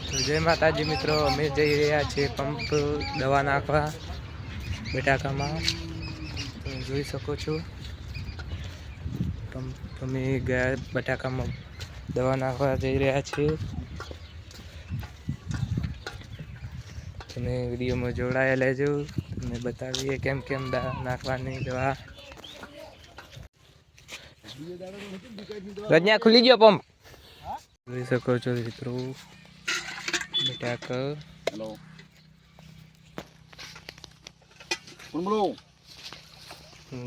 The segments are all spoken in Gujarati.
તો જય માતાજી મિત્રો, અમે જઈ રહ્યા છીએ પંપ દવા નાખવા બટાકામાં. તમે જોઈ શકો છો પંપ અમે ગયા બટાકામાં દવા નાખવા જઈ રહ્યા છીએ. તમે વિડીયોમાં જોડાયા લેજો, તમને બતાવીએ કેમ કેમ નાખવાની દવા. રજ્ઞા ખુલી ગયો પંપ, જોઈ શકો છો મિત્રો બટાકા. હેલો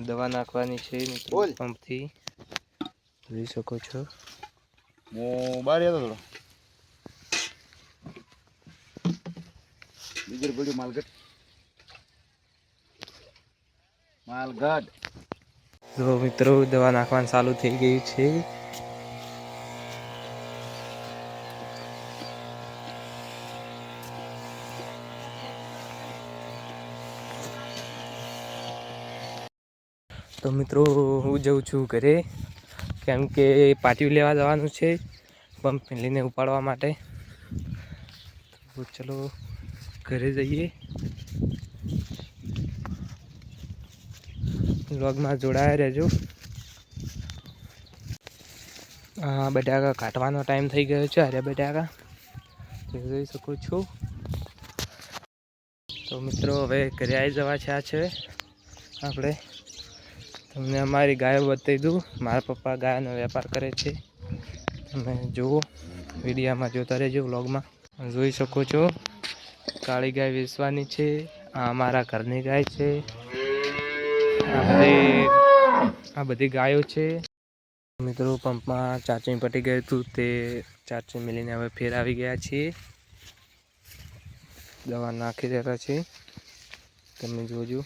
દવા નાખવાની છે મિત્રો પંપથી, જોઈ શકો છો. હું બહાર હતો થોડો બીજું બધું માલગઢ. તો મિત્રો દવા નાખવાનું ચાલુ થઈ ગયું છે. તો મિત્રો હું જઉં છું ઘરે, કેમ કે પાટિયું લેવા જવાનું છે પંપ લઈને ઉપાડવા માટે. તો ચલો ઘરે જઈએ. વ્લોગમાં જોડાયા રહેજો. બટાકા કાઢવાનો ટાઈમ થઈ ગયો છે. અરે બટાકા જોઈ શકો છો. તો મિત્રો હવે ઘરે આવી જવા છે આપણે. તમને અમારી ગાયો બતાવી દઉં. મારા પપ્પા ગાયનો વેપાર કરે છે, તમે જુઓ વિડીયોમાં જોતા રહેજો. વ્લોગમાં જોઈ શકો છો કાળી ગાય વેચવાની છે. આ અમારા ઘરની ગાય છે. આ બધી ગાયો છે મિત્રો. પંપમાં ચાર્જિંગ પટી ગયું હતું, તે ચાર્જિંગ મિલીને હવે ફેર આવી ગયા છીએ. દવા નાખી રહ્યા છે, તમે જોજો.